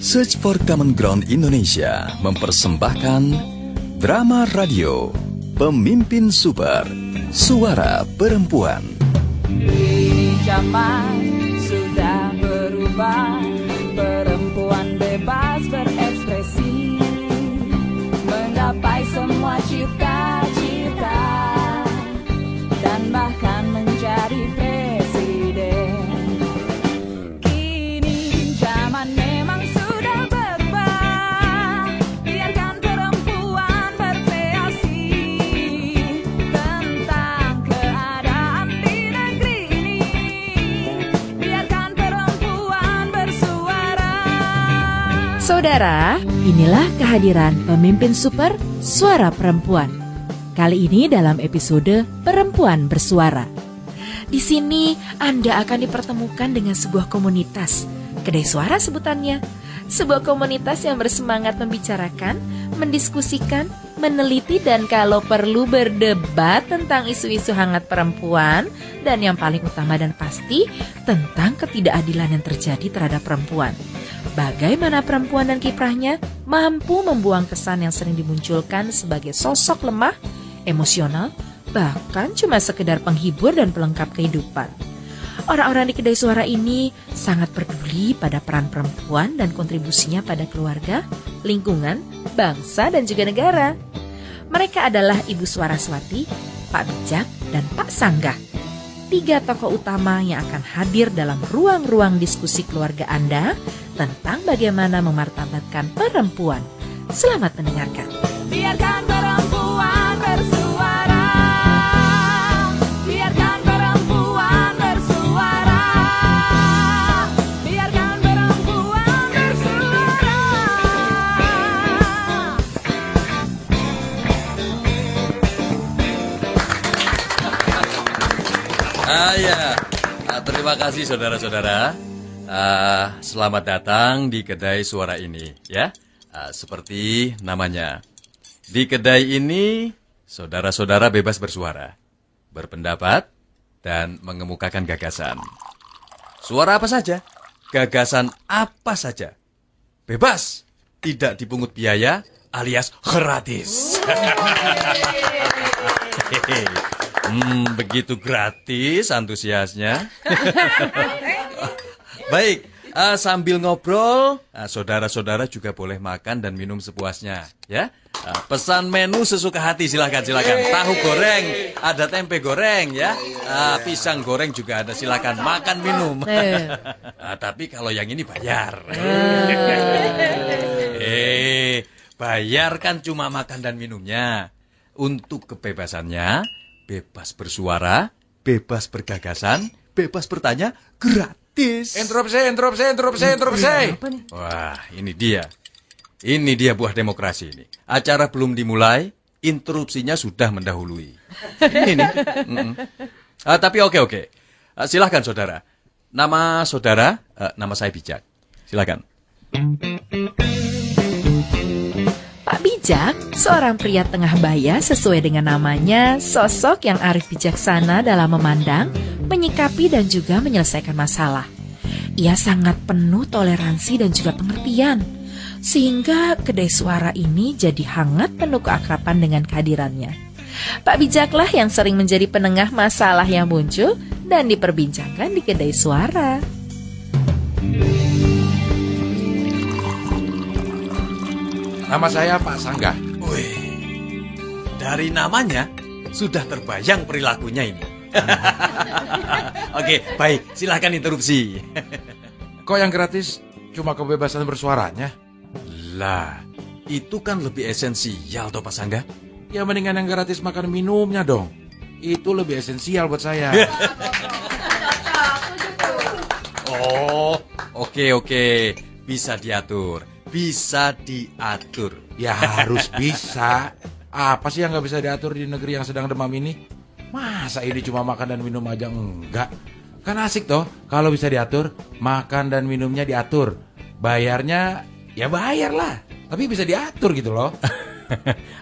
Search for Common Ground Indonesia mempersembahkan drama radio Pemimpin Super, Suara Perempuan. Ini zaman sudah berubah, perempuan bebas berekspresi, menggapai semua cita-cita, dan bahkan menjadi presiden. Kini zaman memang sudah berubah, biarkan perempuan berkreasi tentang keadaan di negeri ini, biarkan perempuan bersuara. Saudara, inilah kehadiran Pemimpin Super, Suara Perempuan. Kali ini dalam episode Perempuan Bersuara. Di sini Anda akan dipertemukan dengan sebuah komunitas, kedai suara sebutannya. Sebuah komunitas yang bersemangat membicarakan, mendiskusikan, meneliti, dan kalau perlu berdebat tentang isu-isu hangat perempuan. Dan yang paling utama dan pasti, tentang ketidakadilan yang terjadi terhadap perempuan. Bagaimana perempuan dan kiprahnya mampu membuang kesan yang sering dimunculkan sebagai sosok lemah, emosional, bahkan cuma sekedar penghibur dan pelengkap kehidupan. Orang-orang di kedai suara ini sangat peduli pada peran perempuan dan kontribusinya pada keluarga, lingkungan, bangsa, dan juga negara. Mereka adalah Ibu Suaraswati, Pak Bijak, dan Pak Sanggah. 3 tokoh utama yang akan hadir dalam ruang-ruang diskusi keluarga Anda tentang bagaimana memartabatkan perempuan. Selamat mendengarkan. Biarkan perempuan bersuara, biarkan perempuan bersuara, biarkan perempuan bersuara. Terima kasih saudara-saudara. Selamat datang di kedai suara ini, ya. Seperti namanya, di kedai ini saudara-saudara bebas bersuara, berpendapat, dan mengemukakan gagasan. Suara apa saja, gagasan apa saja, bebas, tidak dipungut biaya alias gratis. Begitu gratis antusiasnya. Baik, sambil ngobrol, saudara-saudara juga boleh makan dan minum sepuasnya, ya. Pesan menu sesuka hati, silakan. Tahu goreng, ada tempe goreng, ya. Pisang goreng juga ada, silakan makan minum. Tapi kalau yang ini bayar. Bayar kan cuma makan dan minumnya. Untuk kebebasannya, bebas bersuara, bebas bergagasan, bebas bertanya, gratis. Interupsi. Wah, ini dia. Ini dia buah demokrasi ini. Acara belum dimulai, interupsinya sudah mendahului. Ini nih. Tapi oke. Silahkan saudara. Nama saudara, nama saya Bijak. Silakan. Pak Bijak, seorang pria tengah baya sesuai dengan namanya, sosok yang arif bijaksana dalam memandang, menyikapi, dan juga menyelesaikan masalah. Ia sangat penuh toleransi dan juga pengertian, sehingga kedai suara ini jadi hangat penuh keakraban dengan kehadirannya. Pak Bijaklah yang sering menjadi penengah masalah yang muncul dan diperbincangkan di kedai suara. Nama saya Pak Sanggah. Wih, dari namanya sudah terbayang perilakunya ini. Oke, baik, silahkan interupsi. Kok yang gratis cuma kebebasan bersuaranya? Lah, itu kan lebih esensial toh Pak Sanggah. Ya mendingan yang gratis makan minumnya dong. Itu lebih esensial buat saya. Oh, oke. Bisa diatur. Ya harus bisa. Apa sih yang gak bisa diatur di negeri yang sedang demam ini? Masa ini cuma makan dan minum aja enggak? Kan asik toh kalau bisa diatur, makan dan minumnya diatur. Bayarnya ya bayar lah, tapi bisa diatur gitu loh.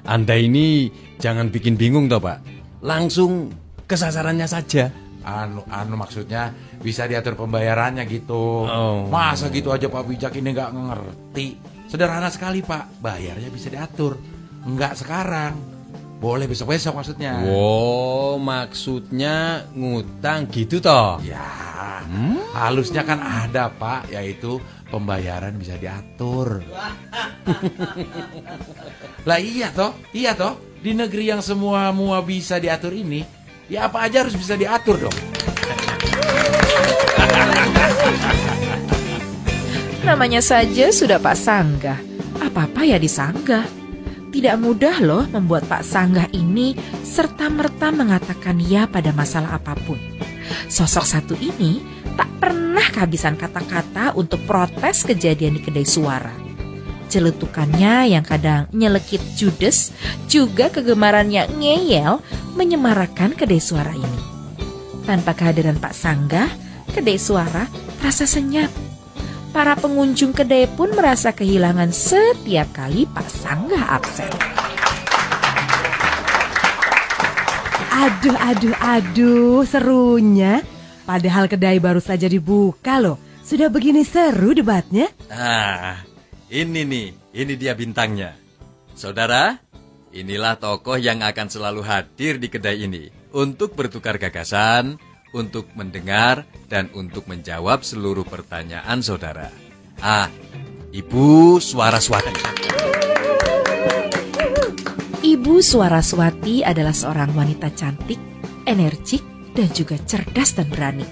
Anda ini jangan bikin bingung toh Pak. Langsung ke sasarannya saja. Anu maksudnya bisa diatur pembayarannya gitu. Masa gitu aja Pak Bijak ini nggak ngerti. Sederhana sekali Pak, bayarnya bisa diatur. Nggak sekarang, boleh besok-besok maksudnya. Wow, maksudnya ngutang gitu toh? Ya, halusnya kan ada Pak, yaitu pembayaran bisa diatur. Lah iya toh. Di negeri yang semua bisa diatur ini, ya apa aja harus bisa diatur dong. Namanya saja sudah Pak Sanggah. Apa-apa ya disanggah. Tidak mudah loh membuat Pak Sanggah ini serta-merta mengatakan ya pada masalah apapun. Sosok satu ini tak pernah kehabisan kata-kata untuk protes kejadian di kedai suara. Celetukannya yang kadang nyelekit judes, juga kegemarannya ngeyel menyemarakan kedai suara ini. Tanpa kehadiran Pak Sanggah, kedai suara terasa senyap. Para pengunjung kedai pun merasa kehilangan setiap kali Pak Sanggah absen. Aduh, serunya. Padahal kedai baru saja dibuka loh. Sudah begini seru debatnya. Nah, ini dia bintangnya. Saudara, inilah tokoh yang akan selalu hadir di kedai ini untuk bertukar gagasan, untuk mendengar, dan untuk menjawab seluruh pertanyaan saudara. Ibu Suaraswati. Ibu Suaraswati adalah seorang wanita cantik, energik, dan juga cerdas dan berani.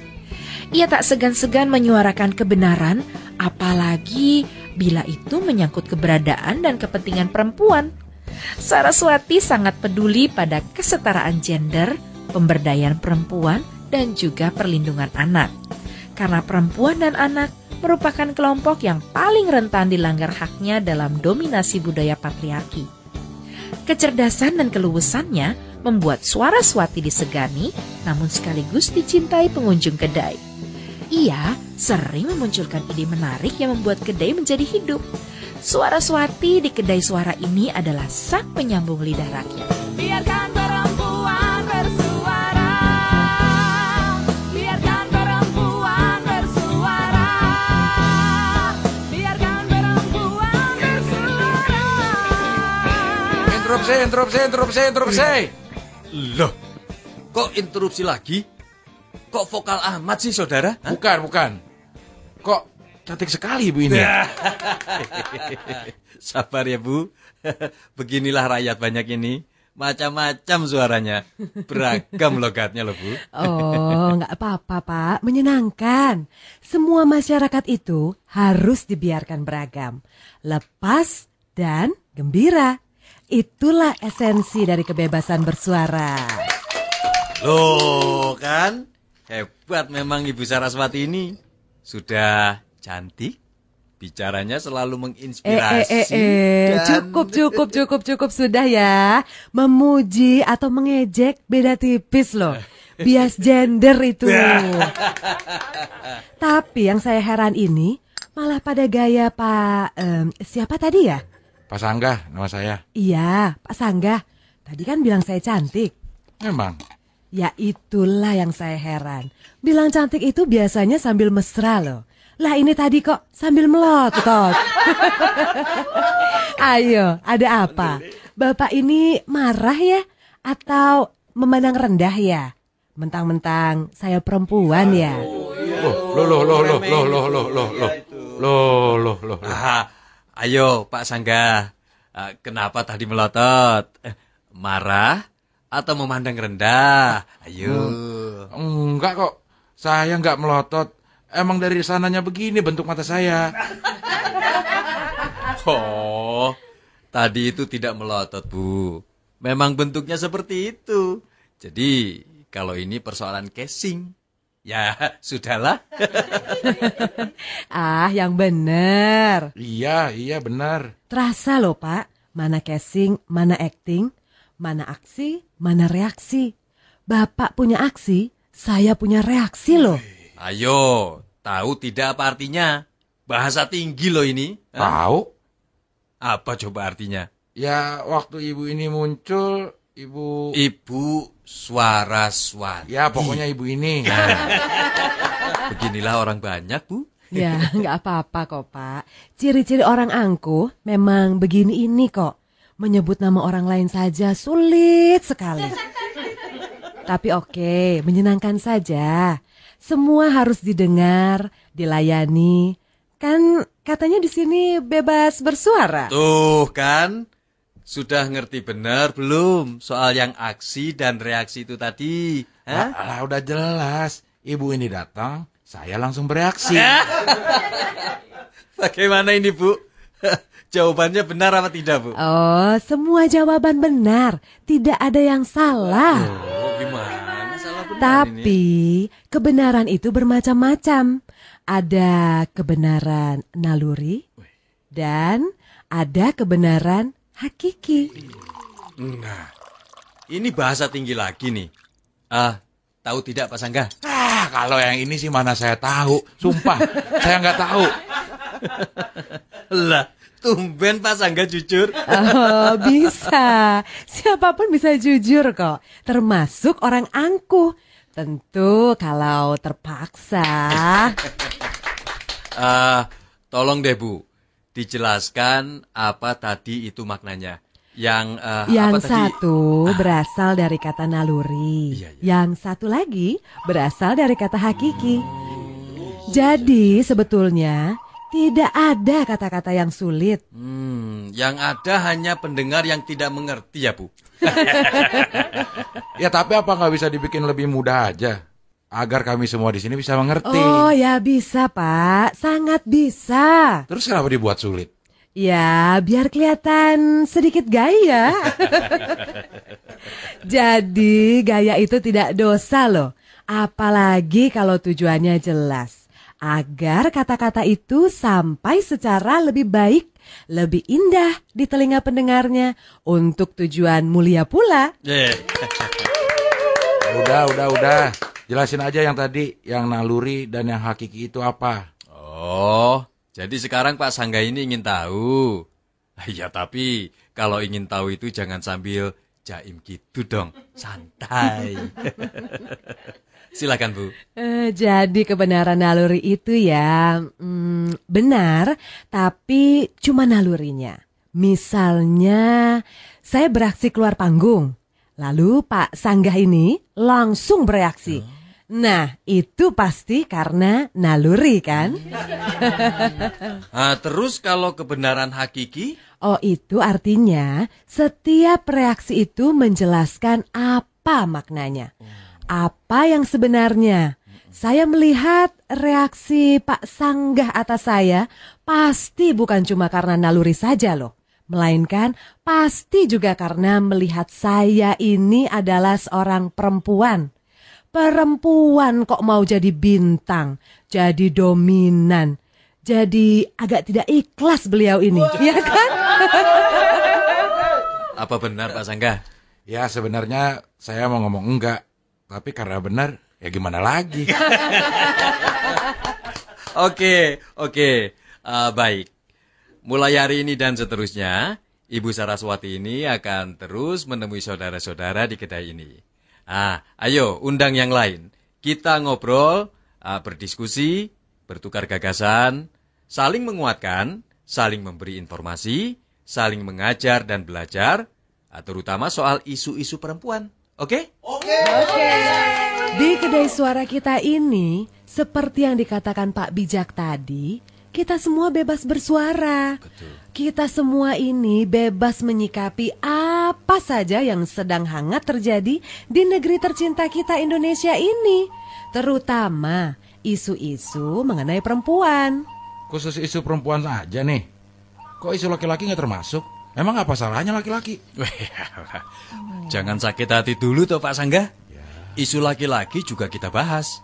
Ia tak segan-segan menyuarakan kebenaran, apalagi bila itu menyangkut keberadaan dan kepentingan perempuan. Saraswati sangat peduli pada kesetaraan gender, pemberdayaan perempuan, dan juga perlindungan anak. Karena perempuan dan anak merupakan kelompok yang paling rentan dilanggar haknya dalam dominasi budaya patriarki. Kecerdasan dan keluasannya membuat Suaraswati disegani, namun sekaligus dicintai pengunjung kedai. Ia sering memunculkan ide menarik yang membuat kedai menjadi hidup. Suaraswati di kedai suara ini adalah sang penyambung lidah rakyat. Biarkan perempuan bersuara. Biarkan perempuan bersuara. Biarkan perempuan bersuara. Interupsi. Loh, kok interupsi lagi? Kok vokal amat sih saudara? Hah? Bukan. Kok cantik sekali ibu ini. Sabar ya Bu. Beginilah rakyat banyak ini. Macam-macam suaranya. Beragam logatnya loh Bu. Oh, nggak apa-apa Pak, menyenangkan. Semua masyarakat itu harus dibiarkan beragam, lepas dan gembira. Itulah esensi dari kebebasan bersuara. Loh kan, hebat memang Ibu Saraswati ini. Sudah cantik, bicaranya selalu menginspirasi. dan- Cukup sudah ya. Memuji atau mengejek beda tipis loh. Bias gender itu. Tapi yang saya heran ini malah pada gaya Pak siapa tadi ya? Pak Sanggah nama saya. Iya, Pak Sanggah. Tadi kan bilang saya cantik. Memang. Ya itulah yang saya heran. Bilang cantik itu biasanya sambil mesra loh. Lah ini tadi kok sambil melotot. Ayo, ada apa? Bapak ini marah ya? Atau memandang rendah ya? Mentang-mentang saya perempuan ya? Loh. Ayo Pak Sanggah, kenapa tadi melotot? Marah atau memandang rendah? Ayo. Enggak kok. Saya enggak melotot. Emang dari sananya begini bentuk mata saya. Oh, tadi itu tidak melotot Bu. Memang bentuknya seperti itu. Jadi kalau ini persoalan casing, ya sudahlah. Yang bener. Iya benar. Terasa loh Pak, mana casing, mana acting, mana aksi, mana reaksi. Bapak punya aksi, saya punya reaksi loh. Ayo, tahu tidak apa artinya? Bahasa tinggi loh ini. Hah? Tahu? Apa coba artinya? Ya waktu ibu ini muncul, Ibu Suaraswati. Ya, pokoknya ibu ini. Beginilah orang banyak, Bu. Ya, nggak apa-apa kok, Pak. Ciri-ciri orang angkuh memang begini ini kok. Menyebut nama orang lain saja sulit sekali. Tapi oke, menyenangkan saja. Semua harus didengar, dilayani. Kan katanya di sini bebas bersuara. Tuh kan, sudah ngerti benar belum soal yang aksi dan reaksi itu tadi? Hah? Alah, udah jelas. Ibu ini datang, saya langsung bereaksi. Bagaimana ini, Bu? Jawabannya benar apa tidak, Bu? Oh, semua jawaban benar. Tidak ada yang salah. Oh, gimana salah benar ini? Tapi kebenaran itu bermacam-macam. Ada kebenaran naluri dan ada kebenaran hakiki. Nah, ini bahasa tinggi lagi nih. Tahu tidak Pak Sangga? Kalau yang ini sih mana saya tahu. Sumpah, saya nggak tahu. Lah, tumben Pak Sangga jujur. Oh, bisa. Siapapun bisa jujur kok. Termasuk orang angkuh. Tentu kalau terpaksa. Tolong deh Bu, dijelaskan apa tadi itu maknanya. Yang Yang apa tadi? satu berasal dari kata naluri. Iya. Yang satu lagi berasal dari kata hakiki. Jadi sebetulnya tidak ada kata-kata yang sulit. Yang ada hanya pendengar yang tidak mengerti ya Bu. Ya tapi apa nggak bisa dibikin lebih mudah aja? Agar kami semua di sini bisa mengerti. Oh ya bisa Pak, sangat bisa. Terus kenapa dibuat sulit? Ya biar kelihatan sedikit gaya. Jadi gaya itu tidak dosa loh. Apalagi kalau tujuannya jelas. Agar kata-kata itu sampai secara lebih baik, lebih indah di telinga pendengarnya. Untuk tujuan mulia pula. Udah. Jelasin aja yang tadi, yang naluri dan yang hakiki itu apa? Oh, jadi sekarang Pak Sangga ini ingin tahu. Ya tapi kalau ingin tahu itu jangan sambil jaim gitu dong, santai. Silakan Bu. Jadi kebenaran naluri itu ya benar, tapi cuma nalurinya. Misalnya saya beraksi keluar panggung, lalu Pak Sangga ini langsung bereaksi. Nah, itu pasti karena naluri kan? Terus kalau kebenaran hakiki? Oh, itu artinya setiap reaksi itu menjelaskan apa maknanya. Apa yang sebenarnya. Saya melihat reaksi Pak Sangga atas saya pasti bukan cuma karena naluri saja loh. Melainkan pasti juga karena melihat saya ini adalah seorang perempuan. Perempuan kok mau jadi bintang, jadi dominan. Jadi agak tidak ikhlas beliau ini, ya kan? Apa benar Pak Sangga? Ya sebenarnya saya mau ngomong enggak. Tapi karena benar, ya gimana lagi? Oke. Baik. Mulai hari ini dan seterusnya, Ibu Saraswati ini akan terus menemui saudara-saudara di kedai ini. Ayo undang yang lain. Kita ngobrol, berdiskusi, bertukar gagasan, saling menguatkan, saling memberi informasi, saling mengajar dan belajar, terutama soal isu-isu perempuan. Oke? Di kedai suara kita ini, seperti yang dikatakan Pak Bijak tadi, kita semua bebas bersuara. Betul. Kita semua ini bebas menyikapi apa saja yang sedang hangat terjadi di negeri tercinta kita Indonesia ini. Terutama isu-isu mengenai perempuan. Khusus isu perempuan aja nih. Kok isu laki-laki nggak termasuk? Emang apa salahnya laki-laki? Jangan sakit hati dulu toh Pak Sangga. Isu laki-laki juga kita bahas.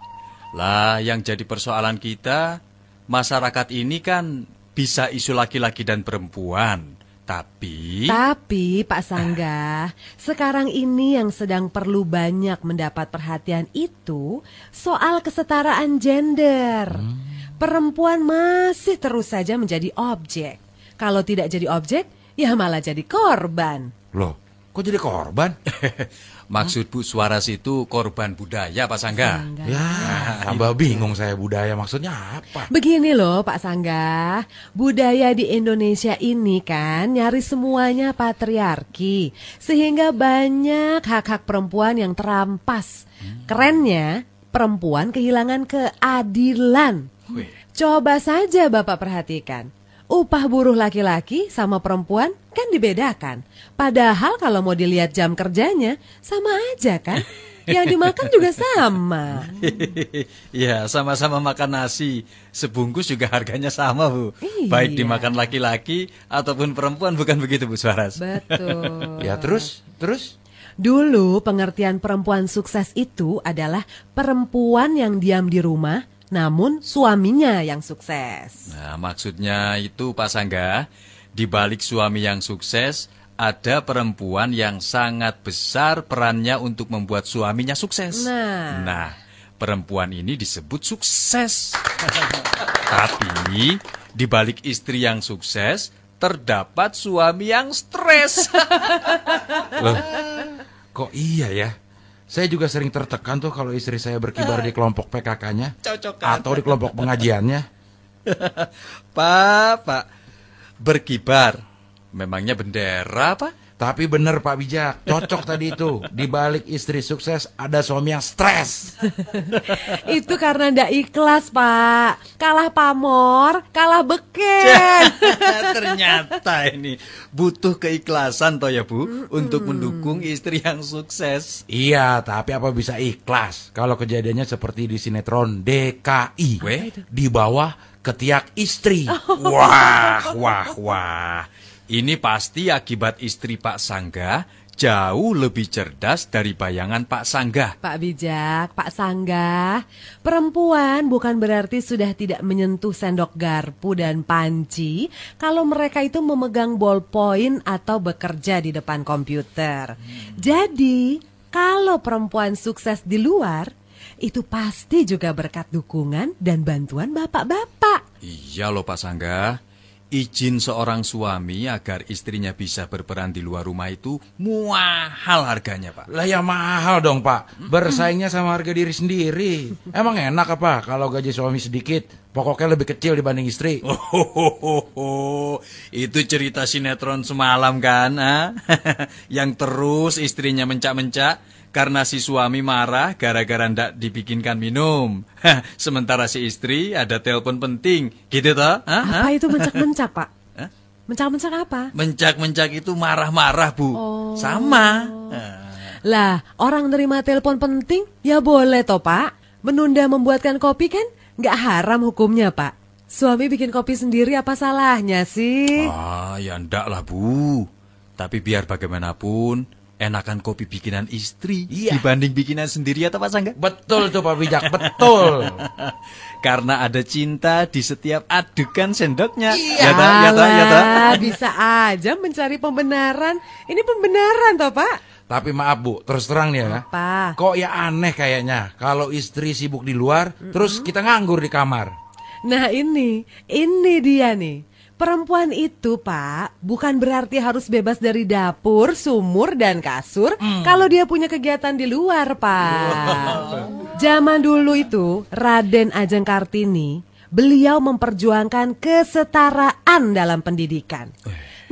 Lah yang jadi persoalan kita, masyarakat ini kan bisa isu laki-laki dan perempuan. Tapi Pak Sangga, sekarang ini yang sedang perlu banyak mendapat perhatian itu soal kesetaraan gender. Perempuan masih terus saja menjadi objek. Kalau tidak jadi objek, ya malah jadi korban. Loh, Kok jadi korban? Maksud Bu Suaras itu korban budaya Pak Sangga. Ya, tambah bingung saya budaya maksudnya apa? Begini loh Pak Sangga, budaya di Indonesia ini kan nyaris semuanya patriarki, sehingga banyak hak-hak perempuan yang terampas. Kerennya, perempuan kehilangan keadilan. Coba saja Bapak perhatikan, upah buruh laki-laki sama perempuan kan dibedakan. Padahal kalau mau dilihat jam kerjanya, sama aja kan? Yang dimakan juga sama. Ya, sama-sama makan nasi. Sebungkus juga harganya sama, Bu. Iya. Baik dimakan laki-laki ataupun perempuan, bukan begitu, Bu Suaras? Betul. Ya terus? Dulu pengertian perempuan sukses itu adalah perempuan yang diam di rumah, namun suaminya yang sukses. Nah, maksudnya itu Pak Sangga, di balik suami yang sukses, ada perempuan yang sangat besar perannya untuk membuat suaminya sukses. Nah, perempuan ini disebut sukses. Tapi, di balik istri yang sukses, terdapat suami yang stres. Loh, kok iya ya? Saya juga sering tertekan tuh kalau istri saya berkibar di kelompok PKK-nya. Atau di kelompok pengajiannya. Pak, berkibar. Memangnya bendera, Pak? Tapi bener Pak Bijak, cocok tadi itu. Di balik istri sukses ada suami yang stres. Itu karena ndak ikhlas Pak. Kalah pamor, kalah beken. Ternyata ini butuh keikhlasan toh ya Bu, untuk mendukung istri yang sukses. Iya, tapi apa bisa ikhlas kalau kejadiannya seperti di sinetron DKI. Di bawah ketiak istri. Wah. Ini pasti akibat istri Pak Sangga jauh lebih cerdas dari bayangan Pak Sangga. Pak Bijak, Pak Sangga, perempuan bukan berarti sudah tidak menyentuh sendok garpu dan panci kalau mereka itu memegang ballpoint atau bekerja di depan komputer. Jadi, kalau perempuan sukses di luar, itu pasti juga berkat dukungan dan bantuan bapak-bapak. Iya loh Pak Sangga. Izin seorang suami agar istrinya bisa berperan di luar rumah itu mahal harganya, Pak. Lah ya mahal dong, Pak. Bersaingnya sama harga diri sendiri. Emang enak apa kalau gaji suami sedikit? Pokoknya lebih kecil dibanding istri. Itu cerita sinetron semalam kan? Yang terus istrinya mencak-mencak karena si suami marah gara-gara ndak dibikinkan minum. Sementara si istri ada telepon penting, gitu toh? Apa itu mencak-mencak, Pak? Mencak-mencak apa? Mencak-mencak itu marah-marah, Bu. Sama. Lah, orang nerima telepon penting, ya boleh toh, Pak. Menunda membuatkan kopi kan nggak haram hukumnya, Pak. Suami bikin kopi sendiri apa salahnya sih? Ya ndak lah, Bu. Tapi biar bagaimanapun, enakan kopi bikinan istri dibanding bikinan sendiri atau Pak Sangga? Betul tuh Pak Bijak, betul. Karena ada cinta di setiap adegan sendoknya. Ya toh. Bisa aja mencari pembenaran. Ini pembenaran toh Pak? Tapi maaf Bu, terus terang nih ya. Apa? Kok ya aneh kayaknya kalau istri sibuk di luar, terus kita nganggur di kamar. Nah ini dia nih. Perempuan itu, Pak, bukan berarti harus bebas dari dapur, sumur, dan kasur kalau dia punya kegiatan di luar, Pak. Zaman dulu itu, Raden Ajeng Kartini, beliau memperjuangkan kesetaraan dalam pendidikan.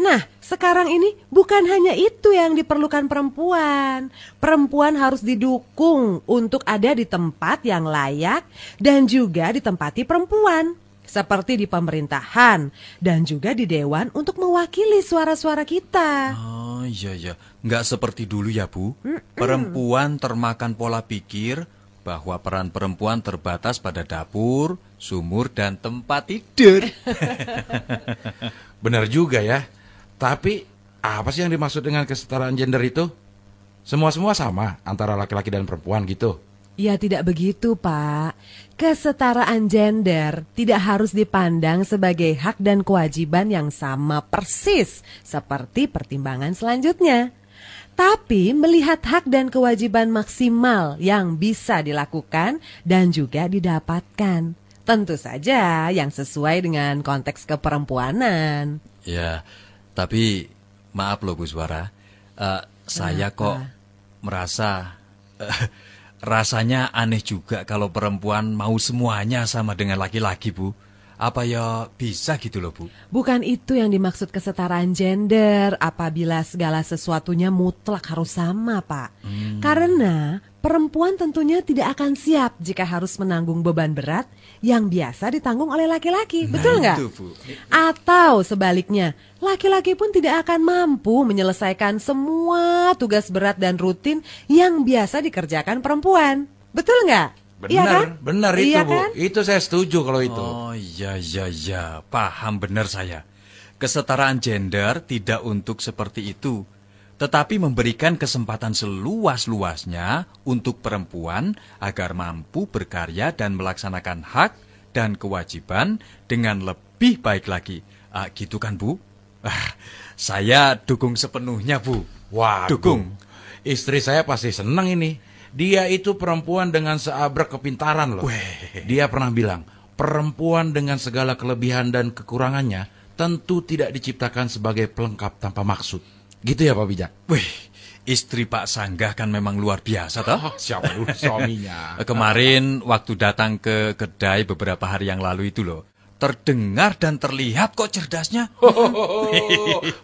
Nah, sekarang ini bukan hanya itu yang diperlukan perempuan. Perempuan harus didukung untuk ada di tempat yang layak dan juga ditempati perempuan. Seperti di pemerintahan dan juga di dewan untuk mewakili suara-suara kita. Oh iya. Nggak seperti dulu ya Bu. Perempuan termakan pola pikir bahwa peran perempuan terbatas pada dapur, sumur, dan tempat tidur. Benar juga ya. Tapi apa sih yang dimaksud dengan kesetaraan gender itu? Semua-semua sama antara laki-laki dan perempuan gitu? Ya tidak begitu Pak. Kesetaraan gender tidak harus dipandang sebagai hak dan kewajiban yang sama persis seperti pertimbangan selanjutnya. Tapi melihat hak dan kewajiban maksimal yang bisa dilakukan dan juga didapatkan. Tentu saja yang sesuai dengan konteks keperempuanan. Ya, tapi maaf loh Bu Suara. Saya kok merasa rasanya aneh juga kalau perempuan mau semuanya sama dengan laki-laki, Bu. Apa ya bisa gitu loh, Bu? Bukan itu yang dimaksud kesetaraan gender apabila segala sesuatunya mutlak harus sama, Pak. Karena perempuan tentunya tidak akan siap jika harus menanggung beban berat yang biasa ditanggung oleh laki-laki. Betul nggak? Itu, Bu. Atau sebaliknya, laki-laki pun tidak akan mampu menyelesaikan semua tugas berat dan rutin yang biasa dikerjakan perempuan. Betul nggak? Iya kan? Benar itu, Iya Bu. kan? Itu saya setuju kalau itu. Oh iya, paham benar saya. Kesetaraan gender tidak untuk seperti itu, tetapi memberikan kesempatan seluas-luasnya untuk perempuan agar mampu berkarya dan melaksanakan hak dan kewajiban dengan lebih baik lagi. Gitu kan, Bu? Saya dukung sepenuhnya, Bu. Waduh, Dukung. Istri saya pasti senang ini. Dia itu perempuan dengan seabrek kepintaran loh. Dia pernah bilang, perempuan dengan segala kelebihan dan kekurangannya tentu tidak diciptakan sebagai pelengkap tanpa maksud. Gitu ya Pak Bijak? Wih, istri Pak Sanggah kan memang luar biasa toh. Siapa dulu suaminya? Kemarin waktu datang ke kedai beberapa hari yang lalu itu loh, terdengar dan terlihat kok cerdasnya.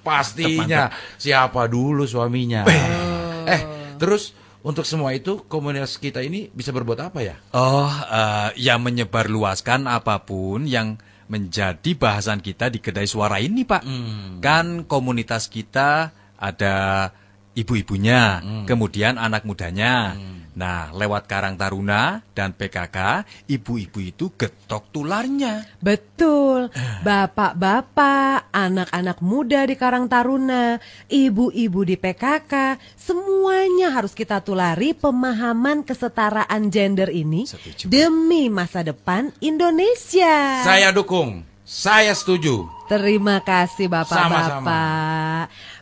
Pastinya. Siapa dulu suaminya? Terus untuk semua itu komunitas kita ini bisa berbuat apa ya? Ya menyebarluaskan apapun yang menjadi bahasan kita di kedai suara ini, Pak. Kan komunitas kita ada ibu-ibunya, kemudian anak mudanya. Nah, lewat Karang Taruna dan PKK, ibu-ibu itu getok tularnya. Betul, bapak-bapak, anak-anak muda di Karang Taruna, ibu-ibu di PKK, semuanya harus kita tulari pemahaman kesetaraan gender ini. Setuju. Demi masa depan Indonesia. Saya dukung. Saya setuju. Terima kasih bapak-bapak. Sama-sama.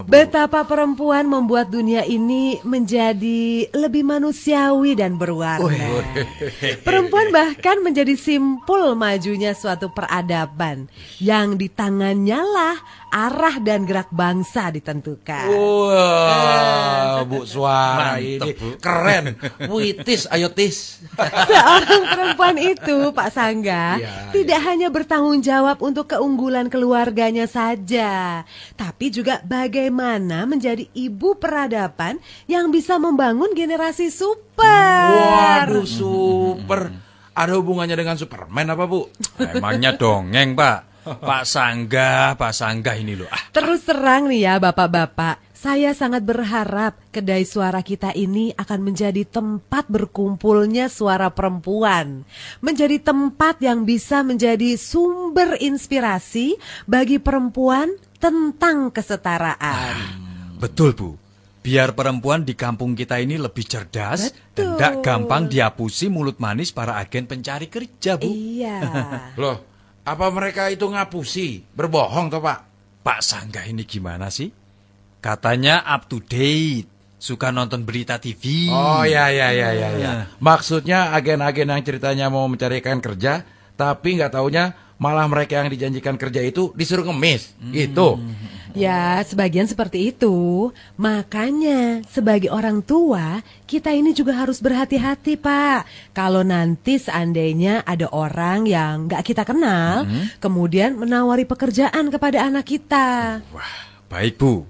Betapa perempuan membuat dunia ini menjadi lebih manusiawi dan berwarna. Perempuan bahkan menjadi simpul majunya suatu peradaban yang di tangannya lah arah dan gerak bangsa ditentukan. Wah, Bu Suara Mantep, ini Bu. keren. Puitis, ayo tis. Seorang perempuan itu, Pak Sangga, Iya, tidak hanya bertanggung jawab untuk keunggulan keluarganya saja, tapi juga bagaimana menjadi ibu peradaban yang bisa membangun generasi super. Waduh, super. Ada hubungannya dengan Superman apa, Bu? Emangnya dongeng, Pak. Pak Sanggah ini loh. Terus terang nih ya bapak-bapak, saya sangat berharap kedai suara kita ini akan menjadi tempat berkumpulnya suara perempuan. Menjadi tempat yang bisa menjadi sumber inspirasi bagi perempuan tentang kesetaraan. Betul, Bu. Biar perempuan di kampung kita ini lebih cerdas dan tidak gampang dihapusi mulut manis para agen pencari kerja, Bu. Iya. Loh, apa mereka itu ngapusi? Berbohong toh, Pak? Pak Sanggah ini gimana sih? Katanya up to date, suka nonton berita TV. Oh ya. Maksudnya agen-agen yang ceritanya mau mencarikan kerja, tapi nggak taunya malah mereka yang dijanjikan kerja itu disuruh ngemis. Gitu. Ya, sebagian seperti itu. Makanya, sebagai orang tua, kita ini juga harus berhati-hati, Pak. Kalau nanti seandainya ada orang yang nggak kita kenal, kemudian menawari pekerjaan kepada anak kita. Wah, baik, Bu.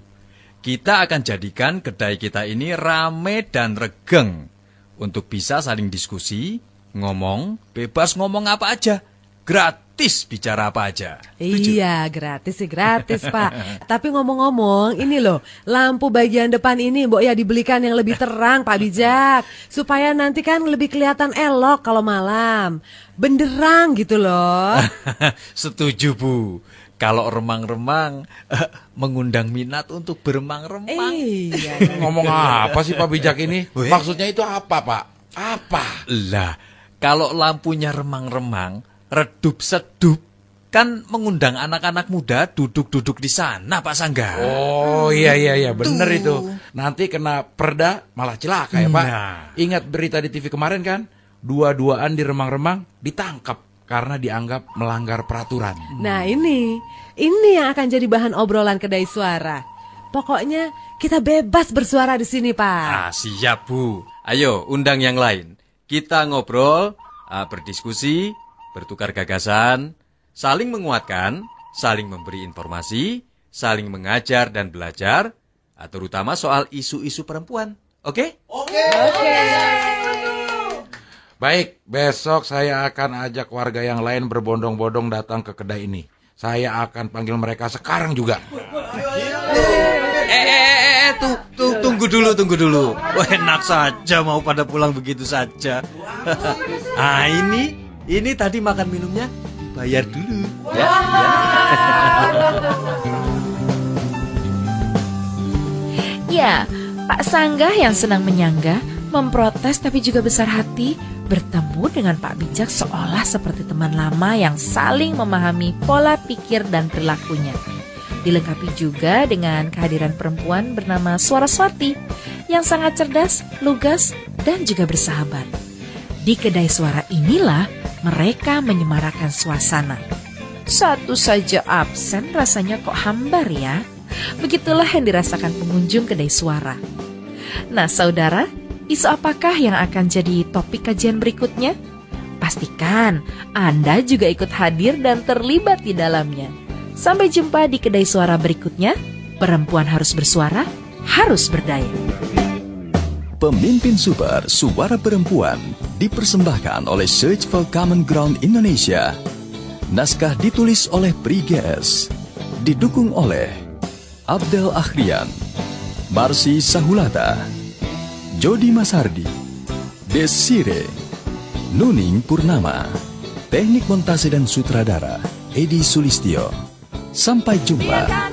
Kita akan jadikan kedai kita ini rame dan regeng untuk bisa saling diskusi, ngomong, bebas ngomong apa aja, gratis bicara apa aja. Iya, gratis sih gratis, Pak. Tapi ngomong-ngomong, ini loh, lampu bagian depan ini Mbok ya dibelikan yang lebih terang, Pak Bijak. Supaya nanti kan lebih kelihatan elok kalau malam. Benderang gitu loh. Setuju, Bu. Kalau remang-remang mengundang minat untuk beremang-remang. Iya. Ngomong apa sih Pak Bijak ini? Maksudnya itu apa, Pak? Apa? Lah, kalau lampunya remang-remang, redup-sedup, kan mengundang anak-anak muda duduk-duduk di sana, Pak Sangga. Oh iya, bener itu. Nanti kena perda malah celaka ya, Pak. Nah. Ingat berita di TV kemarin kan? Dua-duaan di remang-remang ditangkap karena dianggap melanggar peraturan. Nah ini yang akan jadi bahan obrolan kedai suara. Pokoknya kita bebas bersuara di sini, Pak. Ah, siap, Bu. Ayo, undang yang lain. Kita ngobrol, berdiskusi, bertukar gagasan, saling menguatkan, saling memberi informasi, saling mengajar dan belajar, terutama soal isu-isu perempuan. Oke? Baik, besok saya akan ajak warga yang lain berbondong-bondong datang ke kedai ini. Saya akan panggil mereka sekarang juga. Tunggu dulu. Wah, enak saja mau pada pulang begitu saja. Ini tadi makan minumnya bayar dulu. Ya. Ya, Pak Sanggah yang senang menyanggah, memprotes tapi juga besar hati, bertemu dengan Pak Bijak seolah seperti teman lama yang saling memahami pola pikir dan perilakunya. Dilengkapi juga dengan kehadiran perempuan bernama Suaraswati yang sangat cerdas, lugas, dan juga bersahabat. Di kedai suara inilah mereka menyemarakan suasana. Satu saja absen rasanya kok hambar ya. Begitulah yang dirasakan pengunjung kedai suara. Nah saudara, isu apakah yang akan jadi topik kajian berikutnya? Pastikan Anda juga ikut hadir dan terlibat di dalamnya. Sampai jumpa di kedai suara berikutnya. Perempuan harus bersuara, harus berdaya. Pemimpin Super Suara Perempuan dipersembahkan oleh Search for Common Ground Indonesia. Naskah ditulis oleh Pri GS, didukung oleh Abdel Akhrian, Marsi Sahulata, Jody Masardi, Desire, Nuning Purnama, teknik montase dan sutradara Edi Sulistyo. Sampai jumpa.